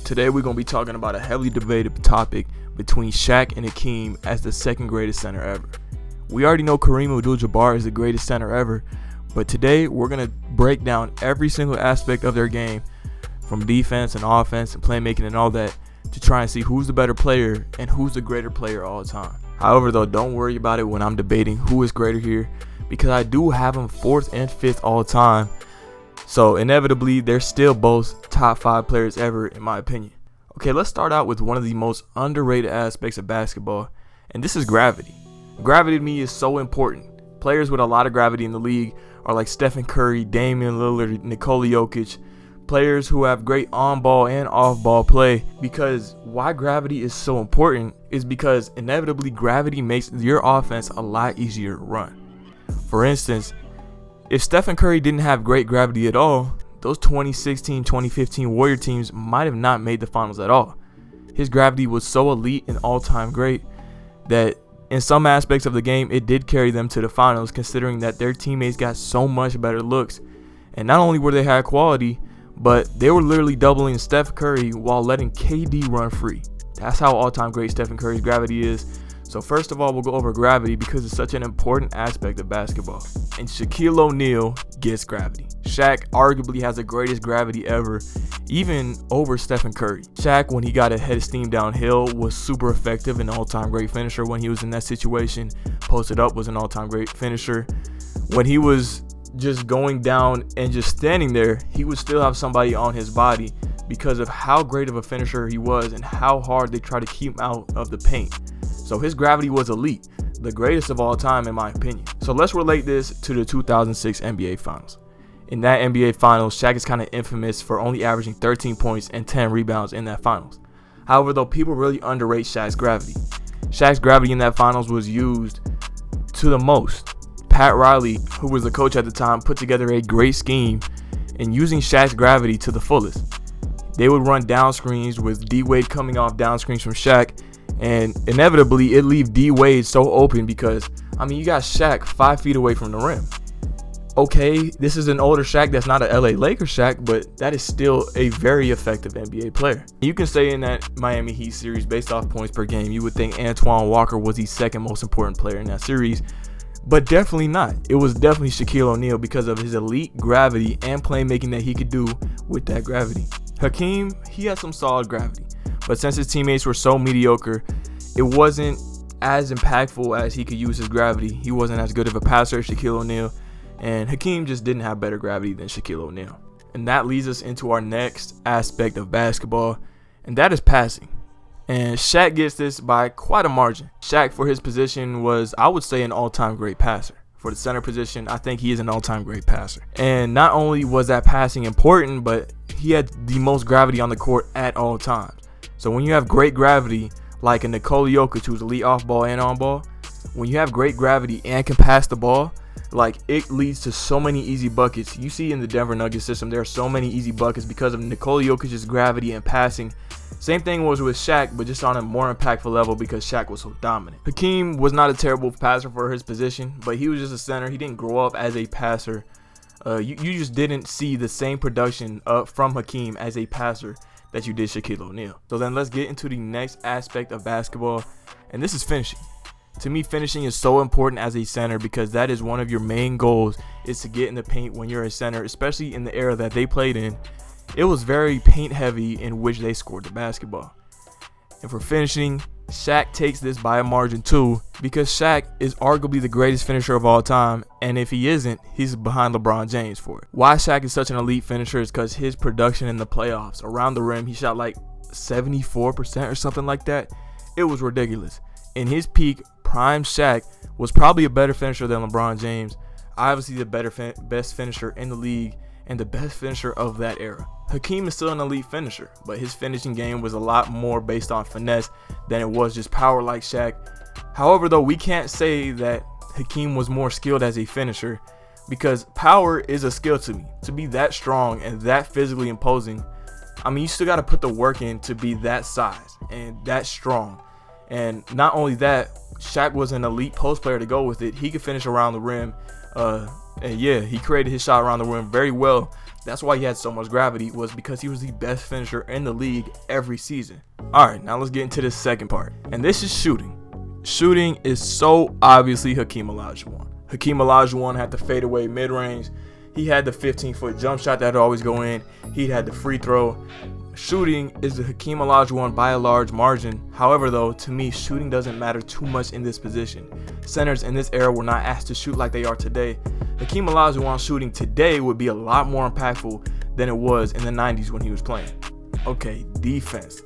Today we're going to be talking about a heavily debated topic between Shaq and Hakeem as the second greatest center ever. We already know Kareem Abdul-Jabbar is the greatest center ever, but today we're going to break down every single aspect of their game, from defense and offense and playmaking and all that, to try and see who's the better player and who's the greater player all the time. However, though, don't worry about it when I'm debating who is greater here, because I do have them 4th and 5th all the time. So inevitably, they're still both top 5 players ever, in my opinion. Okay, let's start out with one of the most underrated aspects of basketball, and this is gravity. Gravity to me is so important. Players with a lot of gravity in the league are like Stephen Curry, Damian Lillard, Nikola Jokic, players who have great on-ball and off-ball play. Because why gravity is so important is because inevitably gravity makes your offense a lot easier to run. For instance, if Stephen Curry didn't have great gravity at all, those 2016, 2015 Warrior teams might have not made the finals at all. His gravity was so elite and all-time great that in some aspects of the game, it did carry them to the finals, considering that their teammates got so much better looks. And not only were they high quality, but they were literally doubling Steph Curry while letting KD run free. That's how all-time great Stephen Curry's gravity is. So first of all, we'll go over gravity because it's such an important aspect of basketball. And Shaquille O'Neal gets gravity. Shaq arguably has the greatest gravity ever, even over Stephen Curry. Shaq, when he got a head of steam downhill, was super effective, an all-time great finisher when he was in that situation. Posted up was an all-time great finisher. When he was just going down and just standing there, he would still have somebody on his body because of how great of a finisher he was and how hard they tried to keep him out of the paint. So his gravity was elite, the greatest of all time in my opinion. So let's relate this to the 2006 NBA Finals. In that NBA Finals, Shaq is kind of infamous for only averaging 13 points and 10 rebounds in that Finals. However, though, people really underrate Shaq's gravity. Shaq's gravity in that Finals was used to the most. Pat Riley, who was the coach at the time, put together a great scheme in using Shaq's gravity to the fullest. They would run down screens with D Wade coming off down screens from Shaq, and inevitably it leave D Wade so open because, you got Shaq 5 feet away from the rim. Okay, this is an older Shaq that's not an LA Lakers Shaq, but that is still a very effective NBA player. You can say in that Miami Heat series, based off points per game, you would think Antoine Walker was the second most important player in that series, but definitely not. It was definitely Shaquille O'Neal because of his elite gravity and playmaking that he could do with that gravity. Hakeem, he had some solid gravity, but since his teammates were so mediocre, it wasn't as impactful as he could use his gravity. He wasn't as good of a passer as Shaquille O'Neal, and Hakeem just didn't have better gravity than Shaquille O'Neal. And that leads us into our next aspect of basketball, and that is passing. And Shaq gets this by quite a margin. Shaq, for his position, was, I would say, an all-time great passer. For the center position, I think he is an all-time great passer. And not only was that passing important, but he had the most gravity on the court at all times. So when you have great gravity, like a Nikola Jokic, who's elite off-ball and on-ball, when you have great gravity and can pass the ball, it leads to so many easy buckets. You see in the Denver Nuggets system, there are so many easy buckets because of Nikola Jokic's gravity and passing. Same thing was with Shaq, but just on a more impactful level because Shaq was so dominant. Hakeem was not a terrible passer for his position, but he was just a center. He didn't grow up as a passer. You just didn't see the same production from Hakeem as a passer that you did Shaquille O'Neal. So then let's get into the next aspect of basketball, and this is finishing. To me, finishing is so important as a center because that is one of your main goals, is to get in the paint when you're a center, especially in the era that they played in. It was very paint heavy in which they scored the basketball. And for finishing, Shaq takes this by a margin too, because Shaq is arguably the greatest finisher of all time, and if he isn't, he's behind LeBron James for it. Why Shaq is such an elite finisher is because his production in the playoffs, around the rim, he shot like 74% or something like that. It was ridiculous. In his peak, prime Shaq was probably a better finisher than LeBron James, obviously the best finisher in the league and the best finisher of that era. Hakeem is still an elite finisher, but his finishing game was a lot more based on finesse than it was just power like Shaq. However, though, we can't say that Hakeem was more skilled as a finisher because power is a skill to me. To be that strong and that physically imposing, you still got to put the work in to be that size and that strong. And not only that, Shaq was an elite post player to go with it. He could finish around the rim. And yeah, he created his shot around the rim very well. That's why he had so much gravity, was because he was the best finisher in the league every season. All right, now let's get into the second part. And this is shooting. Shooting is so obviously Hakeem Olajuwon. Hakeem Olajuwon had the fadeaway mid-range. He had the 15-foot jump shot that would always go in. He had the free throw. Shooting is the Hakeem Olajuwon by a large margin. However, though, to me, shooting doesn't matter too much in this position. Centers in this era were not asked to shoot like they are today. Hakeem Olajuwon shooting today would be a lot more impactful than it was in the 90s when he was playing. Okay, defense.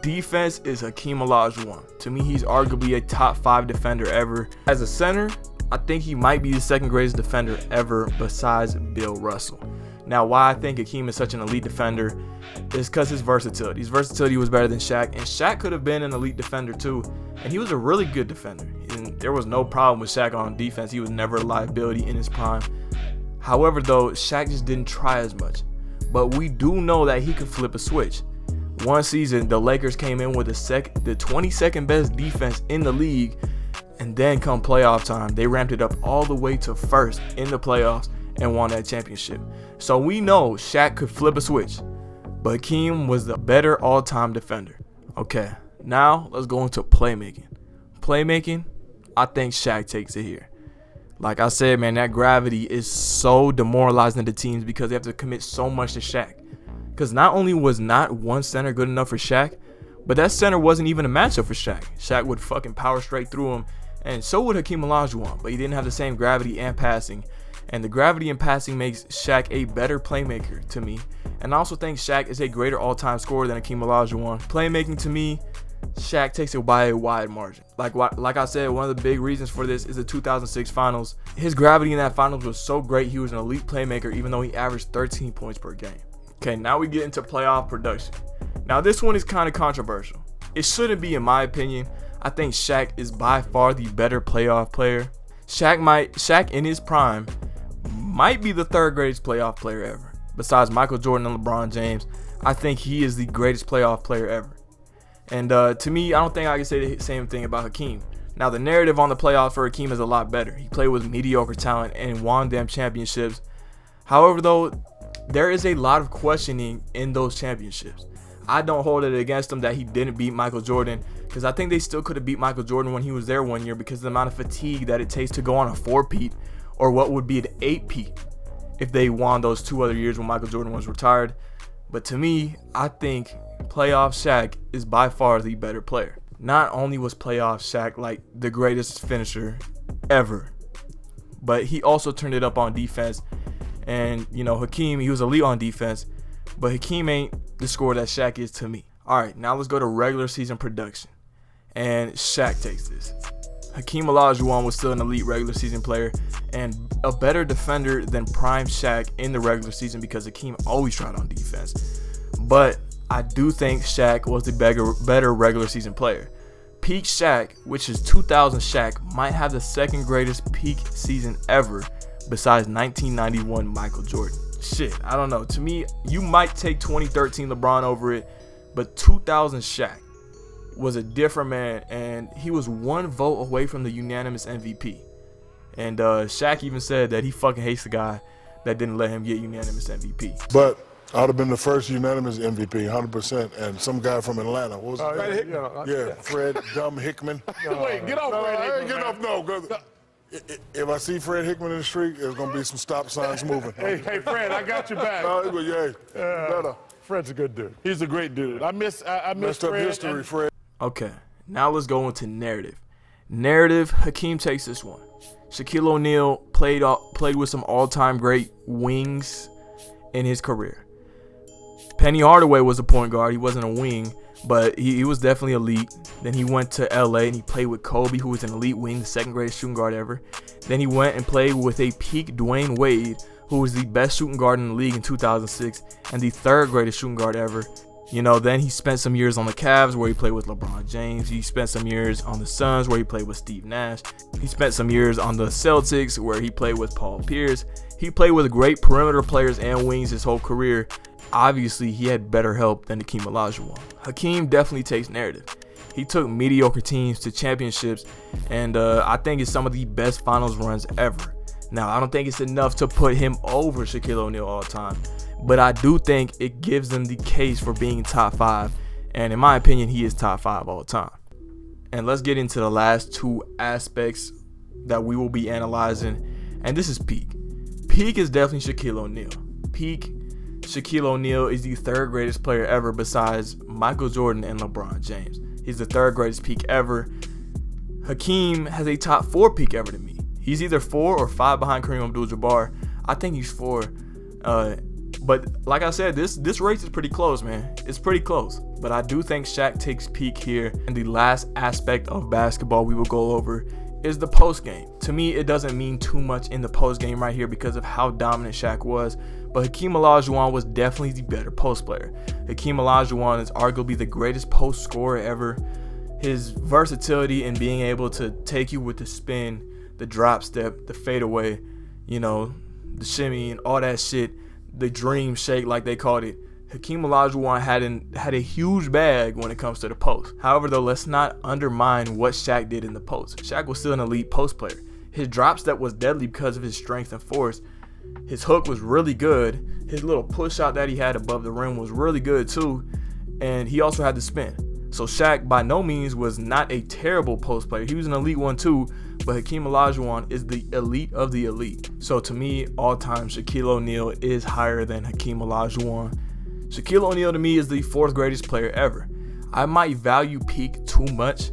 Defense is Hakeem Olajuwon. To me, he's arguably a top 5 defender ever. As a center, I think he might be the second greatest defender ever besides Bill Russell. Now, why I think Hakeem is such an elite defender is because his versatility. His versatility was better than Shaq, and Shaq could have been an elite defender too, and he was a really good defender. And there was no problem with Shaq on defense. He was never a liability in his prime. However, though, Shaq just didn't try as much. But we do know that he could flip a switch. One season, the Lakers came in with the 22nd best defense in the league, and then come playoff time, they ramped it up all the way to first in the playoffs and won that championship. So we know Shaq could flip a switch, but Hakeem was the better all-time defender. Okay, now let's go into playmaking. Playmaking, I think Shaq takes it here. Like I said, man, that gravity is so demoralizing to teams because they have to commit so much to Shaq. Because not only was not one center good enough for Shaq, but that center wasn't even a matchup for Shaq. Shaq would fucking power straight through him, and so would Hakeem Olajuwon, but he didn't have the same gravity and passing. And the gravity and passing makes Shaq a better playmaker to me. And I also think Shaq is a greater all-time scorer than Hakeem Olajuwon. Playmaking to me, Shaq takes it by a wide margin. Like I said, one of the big reasons for this is the 2006 finals. His gravity in that finals was so great, he was an elite playmaker even though he averaged 13 points per game. Okay, now we get into playoff production. Now this one is kind of controversial. It shouldn't be, in my opinion. I think Shaq is by far the better playoff player. Shaq in his prime might be the third greatest playoff player ever. Besides Michael Jordan and LeBron James, I think he is the greatest playoff player ever. And to me, I don't think I can say the same thing about Hakeem. Now, the narrative on the playoffs for Hakeem is a lot better. He played with mediocre talent and won them championships. However, though, there is a lot of questioning in those championships. I don't hold it against him that he didn't beat Michael Jordan, because I think they still could have beat Michael Jordan when he was there one year because of the amount of fatigue that it takes to go on a 4-peat or what would be an 8-peat if they won those 2 other years when Michael Jordan was retired. But to me, I think playoff Shaq is by far the better player. Not only was playoff Shaq like the greatest finisher ever, but he also turned it up on defense. And, you know, Hakeem, he was elite on defense, but Hakeem ain't the scorer that Shaq is to me. All right, now let's go to regular season production. And Shaq takes this. Hakeem Olajuwon was still an elite regular season player and a better defender than prime Shaq in the regular season because Hakeem always tried on defense. But I do think Shaq was the better regular season player. Peak Shaq, which is 2000 Shaq, might have the second greatest peak season ever besides 1991 Michael Jordan. Shit, I don't know. To me, you might take 2013 LeBron over it, but 2000 Shaq was a different man, and he was 1 vote away from the unanimous MVP. And Shaq even said that he fucking hates the guy that didn't let him get unanimous MVP. But I would have been the first unanimous MVP, 100%, and some guy from Atlanta. What was Fred Hickman? Yeah, Fred Dumb Hickman. Wait, get off Fred Hickman. I ain't getting off, no. Cause if I see Fred Hickman in the street, there's going to be some stop signs moving. Hey, Fred, I got your back. Better. Fred's a good dude. He's a great dude. I miss Messed up Fred history, Fred. Okay, now let's go into narrative. Narrative, Hakeem takes this one. Shaquille O'Neal played with some all-time great wings in his career. Penny Hardaway was a point guard. He wasn't a wing, but he was definitely elite. Then he went to LA and he played with Kobe, who was an elite wing, the second greatest shooting guard ever. Then he went and played with a peak Dwayne Wade, who was the best shooting guard in the league in 2006 and the third greatest shooting guard ever. You know, then he spent some years on the Cavs where he played with LeBron James. He spent some years on the Suns where he played with Steve Nash. He spent some years on the Celtics where he played with Paul Pierce. He played with great perimeter players and wings his whole career. Obviously, he had better help than Hakeem Olajuwon. Hakeem definitely takes narrative. He took mediocre teams to championships, and I think it's some of the best finals runs ever. Now, I don't think it's enough to put him over Shaquille O'Neal all time, but I do think it gives him the case for being top 5, and in my opinion, he is top 5 all time. And let's get into the last 2 aspects that we will be analyzing, and this is peak. Peak is definitely Shaquille O'Neal. Peak Shaquille O'Neal is the 3rd greatest player ever besides Michael Jordan and LeBron James. He's the 3rd greatest peak ever. Hakeem has a top 4 peak ever to me. He's either 4 or 5 behind Kareem Abdul-Jabbar. I think he's 4. But like I said, this race is pretty close, man. It's pretty close. But I do think Shaq takes peak here. And the last aspect of basketball we will go over is the post game. To me, it doesn't mean too much in the post game right here because of how dominant Shaq was. But Hakeem Olajuwon was definitely the better post player. Hakeem Olajuwon is arguably the greatest post scorer ever. His versatility in being able to take you with the spin, the drop step, the fadeaway, you know, the shimmy and all that shit, the dream shake like they called it. Hakeem Olajuwon had a huge bag when it comes to the post. However, though, let's not undermine what Shaq did in the post. Shaq was still an elite post player. His drop step was deadly because of his strength and force. His hook was really good. His little push shot that he had above the rim was really good too. And he also had the spin. So Shaq by no means was not a terrible post player. He was an elite one too, but Hakeem Olajuwon is the elite of the elite. So to me, all time Shaquille O'Neal is higher than Hakeem Olajuwon. Shaquille O'Neal to me is the 4th greatest player ever. I might value peak too much,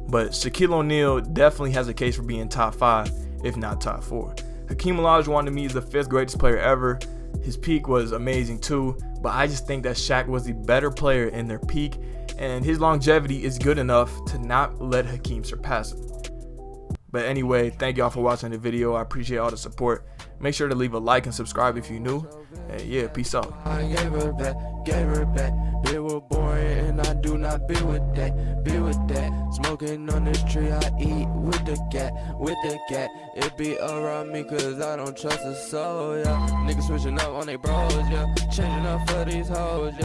but Shaquille O'Neal definitely has a case for being top 5, if not top 4. Hakeem Olajuwon to me is the 5th greatest player ever. His peak was amazing too, but I just think that Shaq was the better player in their peak, and his longevity is good enough to not let Hakeem surpass him. But anyway, thank y'all for watching the video. I appreciate all the support. Make sure to leave a like and subscribe if you're new. And yeah, peace out. I gave her back. It was boring and I do not be with that. Smoking on this tree, I eat with the cat. It be around me cause I don't trust a soul, yeah. Niggas switching up on they bros, yeah. Changing up for these hoes, yeah.